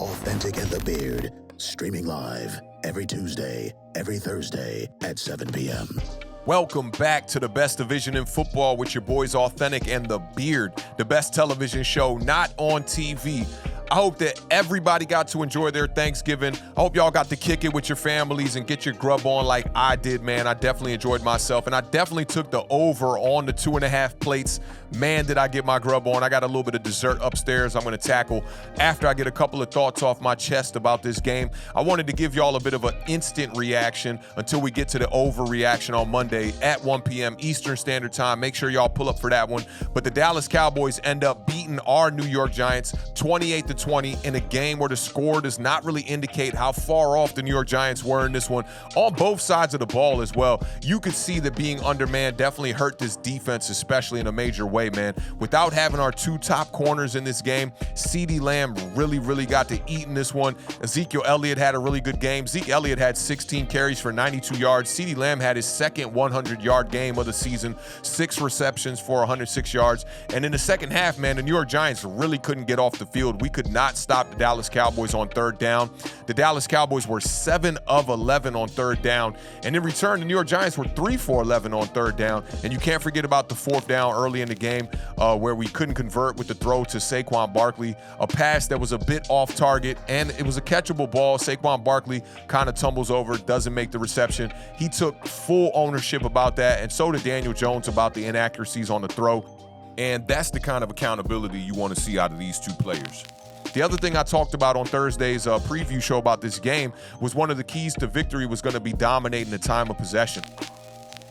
Awthentik and the Beard, streaming live every Tuesday, every Thursday at 7 p.m. Welcome back to the best division in football with your boys Awthentik and the Beard, the best television show not on TV. I hope that everybody got to enjoy their Thanksgiving. I hope y'all got to kick it with your families and get your grub on like I did, man. I definitely enjoyed myself, and I definitely took the over on the 2.5 plates. Man, did I get my grub on. I got a little bit of dessert upstairs I'm going to tackle after I get a couple of thoughts off my chest about this game. I wanted to give y'all a bit of an instant reaction until we get to the overreaction on Monday at 1 p.m. Eastern Standard Time. Make sure y'all pull up for that one. But the Dallas Cowboys end up beating our New York Giants 28-20 in a game where the score does not really indicate how far off the New York Giants were in this one on both sides of the ball as well. You could see that being undermanned definitely hurt this defense, especially in a major way, man. Without having our two top corners in this game, CeeDee Lamb really got to eat in this one. Ezekiel Elliott had a really good game. Zeke Elliott had 16 carries for 92 yards. CeeDee Lamb had his second 100-yard game of the season, 6 receptions for 106 yards. And in the second half, man, the New York Giants really couldn't get off the field. We could not stop the Dallas Cowboys on third down. The Dallas Cowboys were 7 of 11 on third down. And in return, the New York Giants were 3 for 11 on third down. And you can't forget about the fourth down early in the game where we couldn't convert with the throw to Saquon Barkely, a pass that was a bit off target, and it was a catchable ball. Saquon Barkely kind of tumbles over, doesn't make the reception. He took full ownership about that, and so did Daniel Jones about the inaccuracies on the throw. And that's the kind of accountability you want to see out of these two players. The other thing I talked about on Thursday's preview show about this game was one of the keys to victory was going to be dominating the time of possession.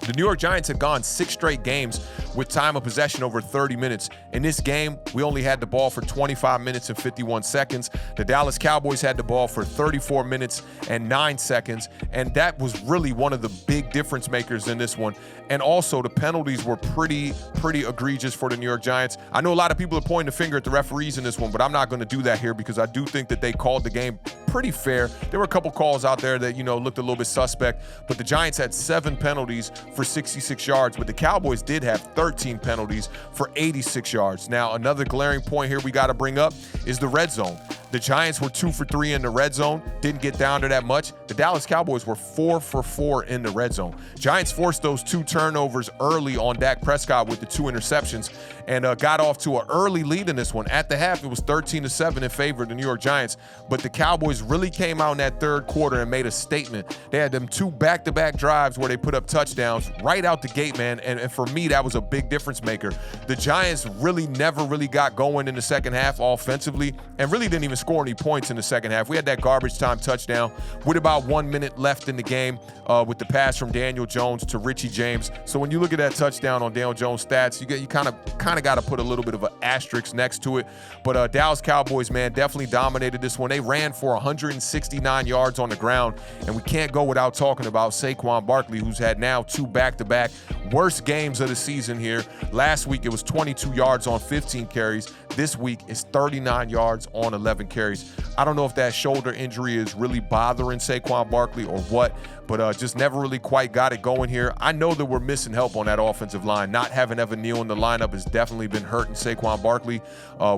The New York Giants had gone 6 straight games with time of possession over 30 minutes. In this game, we only had the ball for 25 minutes and 51 seconds. The Dallas Cowboys had the ball for 34 minutes and 9 seconds, and that was really one of the big difference makers in this one. And also, the penalties were pretty egregious for the New York Giants. I know a lot of people are pointing the finger at the referees in this one, but I'm not going to do that here because I do think that they called the game pretty fair. There were a couple calls out there that, looked a little bit suspect, but the Giants had 7 penalties for 66 yards, but the Cowboys did have 13 penalties for 86 yards. Now, another glaring point here we got to bring up is the red zone. The Giants were 2 for 3 in the red zone, didn't get down to that much. The Dallas Cowboys were 4 for 4 in the red zone. Giants forced those 2 turnovers early on Dak Prescott with the 2 interceptions and got off to an early lead in this one. At the half, it was 13-7 in favor of the New York Giants, but the Cowboys really came out in that third quarter and made a statement. They had them 2 back-to-back drives where they put up touchdowns right out the gate, man, and for me, that was a big difference maker. The Giants never really got going in the second half offensively and really didn't even score any points in the second half. We had that garbage time touchdown with about 1 minute left in the game with the pass from Daniel Jones to Richie James. So when you look at that touchdown on Daniel Jones' stats, you kind of got to put a little bit of an asterisk next to it. But Dallas Cowboys, man, definitely dominated this one. They ran for 169 yards on the ground, and we can't go without talking about Saquon Barkley, who's had now 2 back-to-back worst games of the season here. Last week, it was 22 yards on 15 carries. This week, it's 39 yards on 11 carries. I don't know if that shoulder injury is really bothering Saquon Barkley or what, but just never really quite got it going here. I know that we're missing help on that offensive line. Not having Evan Neal in the lineup has definitely been hurting Saquon Barkley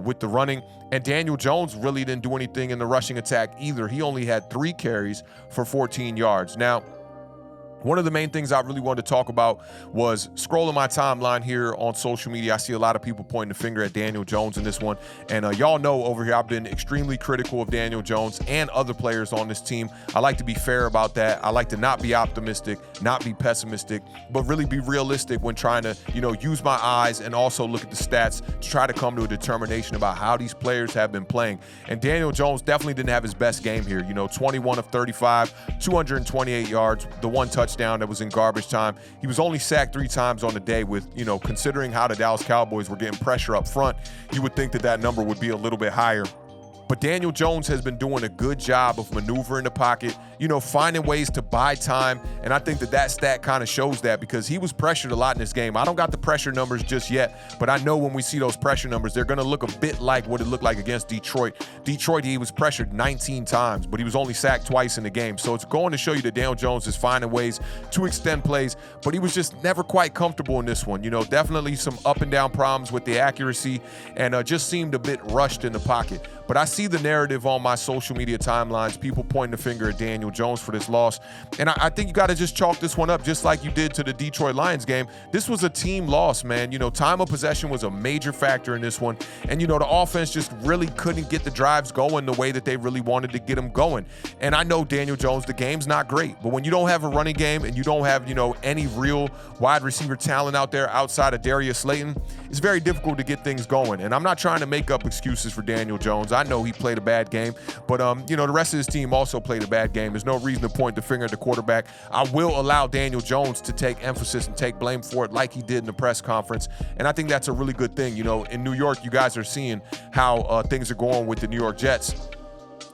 with the running. And Daniel Jones really didn't do anything in the rushing attack either. He only had 3 carries for 14 yards. Now, one of the main things I really wanted to talk about was scrolling my timeline here on social media. I see a lot of people pointing the finger at Daniel Jones in this one. And y'all know over here I've been extremely critical of Daniel Jones and other players on this team. I like to be fair about that. I like to not be optimistic, not be pessimistic, but really be realistic when trying to, use my eyes and also look at the stats to try to come to a determination about how these players have been playing. And Daniel Jones definitely didn't have his best game here. 21 of 35, 228 yards, the 1 touchdown that was in garbage time. He was only sacked 3 times on the day with, considering how the Dallas Cowboys were getting pressure up front, you would think that number would be a little bit higher. But Daniel Jones has been doing a good job of maneuvering the pocket, finding ways to buy time. And I think that stat kind of shows that because he was pressured a lot in this game. I don't got the pressure numbers just yet, but I know when we see those pressure numbers, they're going to look a bit like what it looked like against Detroit. Detroit, he was pressured 19 times, but he was only sacked twice in the game. So it's going to show you that Daniel Jones is finding ways to extend plays, but he was just never quite comfortable in this one. Definitely some up and down problems with the accuracy and just seemed a bit rushed in the pocket. But I see see the narrative on my social media timelines, people pointing the finger at Daniel Jones for this loss. And I think you got to just chalk this one up just like you did to the Detroit Lions game. This was a team loss, man. Time of possession was a major factor in this one. And, the offense just really couldn't get the drives going the way that they really wanted to get them going. And I know Daniel Jones, the game's not great, but when you don't have a running game and you don't have, any real wide receiver talent out there outside of Darius Slayton, it's very difficult to get things going. And I'm not trying to make up excuses for Daniel Jones. I know he played a bad game, but, the rest of his team also played a bad game. There's no reason to point the finger at the quarterback. I will allow Daniel Jones to take emphasis and take blame for it like he did in the press conference. And I think that's a really good thing. In New York, you guys are seeing how things are going with the New York Jets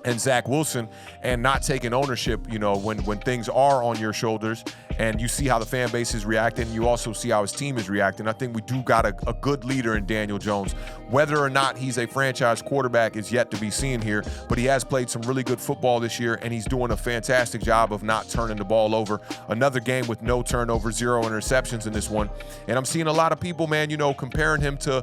and Zach Wilson, and not taking ownership, when things are on your shoulders, and you see how the fan base is reacting. You also see how his team is reacting. I think we do got a good leader in Daniel Jones. Whether or not he's a franchise quarterback is yet to be seen here, but he has played some really good football this year, and he's doing a fantastic job of not turning the ball over. Another game with no turnover, 0 interceptions in this one. And I'm seeing a lot of people, man, comparing him to,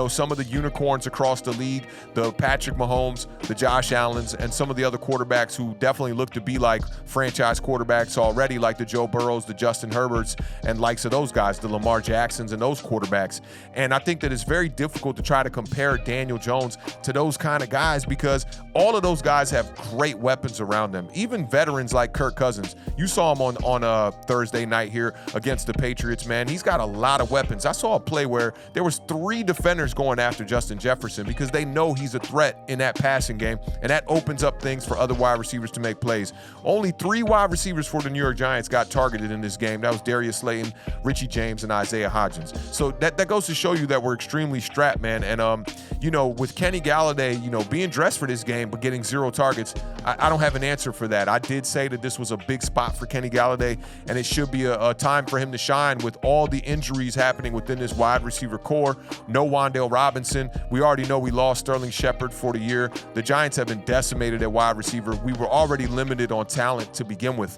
some of the unicorns across the league, the Patrick Mahomes, the Josh Allens, and some of the other quarterbacks who definitely look to be like franchise quarterbacks already, like the Joe Burrows, the Justin Herberts, and likes of those guys, the Lamar Jacksons and those quarterbacks. And I think that it's very difficult to try to compare Daniel Jones to those kind of guys, because all of those guys have great weapons around them. Even veterans like Kirk Cousins. You saw him on Thursday night here against the Patriots, man. He's got a lot of weapons. I saw a play where there was 3 defenders going after Justin Jefferson because they know he's a threat in that passing game, and that opens up things for other wide receivers to make plays. Only 3 wide receivers for the New York Giants got targeted in this game. That was Darius Slayton, Richie James, and Isaiah Hodgins. So that goes to show you that we're extremely strapped, man. And, with Kenny Galladay, being dressed for this game but getting 0 targets, I don't have an answer for that. I did say that this was a big spot for Kenny Galladay, and it should be a time for him to shine with all the injuries happening within this wide receiver core. No Wan'Dale Robinson. We already know we lost Sterling Shepard for the year. The Giants have been decimated at wide receiver. We were already limited on talent to begin with.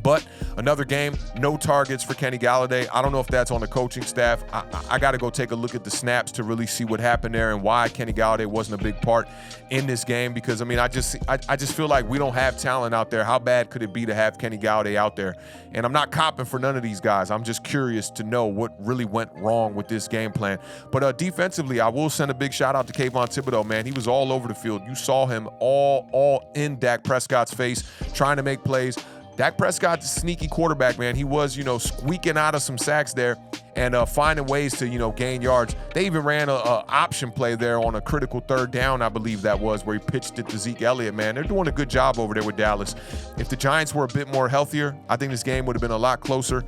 But another game, no targets for Kenny Galladay. I don't know if that's on the coaching staff. I got to go take a look at the snaps to really see what happened there and why Kenny Galladay wasn't a big part in this game. Because, I just feel like we don't have talent out there. How bad could it be to have Kenny Galladay out there? And I'm not copping for none of these guys. I'm just curious to know what really went wrong with this game plan. But defensively, I will send a big shout out to Kayvon Thibodeau, man. He was all over the field. You saw him all in Dak Prescott's face, trying to make plays. Dak Prescott's a sneaky quarterback, man. He was, squeaking out of some sacks there and finding ways to, gain yards. They even ran a option play there on a critical 3rd down, I believe that was, where he pitched it to Zeke Elliott, man. They're doing a good job over there with Dallas. If the Giants were a bit more healthier, I think this game would have been a lot closer.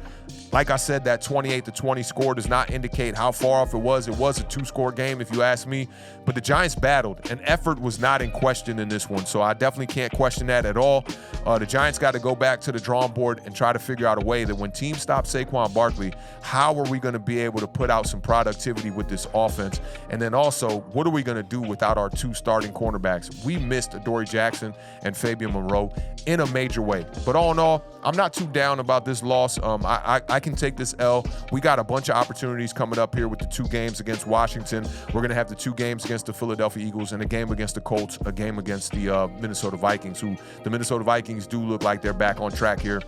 Like I said, that 28-20 score does not indicate how far off it was. It was a 2-score game, if you ask me. But the Giants battled, and effort was not in question in this one. So I definitely can't question that at all. The Giants got to go back to the drawing board and try to figure out a way that when teams stop Saquon Barkley, how are we going to be able to put out some productivity with this offense? And then also, what are we going to do without our 2 starting cornerbacks? We missed Adoree Jackson and Fabian Moreau in a major way. But all in all, I'm not too down about this loss. I can take this L. We got a bunch of opportunities coming up here with the 2 games against Washington. We're going to have the 2 games against the Philadelphia Eagles and a game against the Colts, a game against the Minnesota Vikings, who the Minnesota Vikings do look like they're back on track here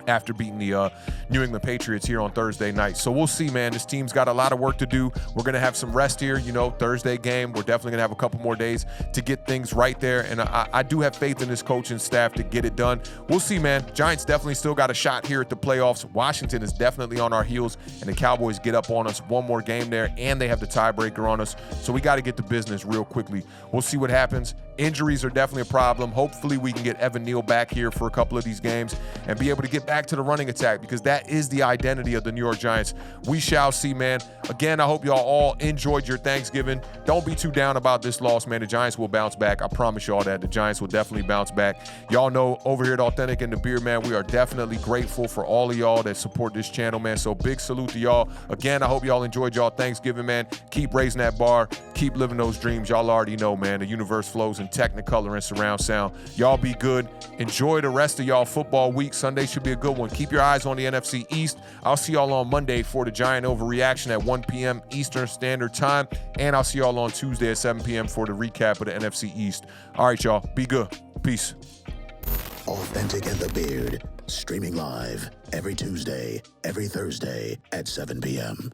after beating the New England Patriots here on Thursday night. So we'll see, man. This team's got a lot of work to do. We're going to have some rest here, Thursday game. We're definitely going to have a couple more days to get things right there. And I do have faith in this coaching staff to get it done. We'll see, man. Giants definitely still got a shot here at the playoffs. Washington is definitely on our heels, and the Cowboys get up on us one more game there, and they have the tiebreaker on us. So we got to get to business real quickly. We'll see what happens. Injuries are definitely a problem. Hopefully we can get Evan Neal back here for a couple of these games and be able to get back to the running attack, because that is the identity of the New York Giants. We shall see, man. Again, I hope y'all all enjoyed your Thanksgiving. Don't be too down about this loss, man. The Giants will bounce back. I promise y'all that. The Giants will definitely bounce back. Y'all know over here at Awthentik and the Beard, man, we are definitely grateful for all of y'all that support this channel, man. So big salute to y'all. Again, I hope y'all enjoyed y'all Thanksgiving, man. Keep raising that bar. Keep living those dreams. Y'all already know, man. The universe flows in Technicolor and surround sound. Y'all be good. Enjoy the rest of y'all football week. Sunday should be a good good one. Keep your eyes on the NFC East. I'll see y'all on Monday for the Giant overreaction at 1 p.m. Eastern Standard Time. And I'll see y'all on Tuesday at 7 p.m. for the recap of the NFC East. All right, y'all. Be good. Peace. Awthentik and the Beard, streaming live every Tuesday, every Thursday at 7 p.m.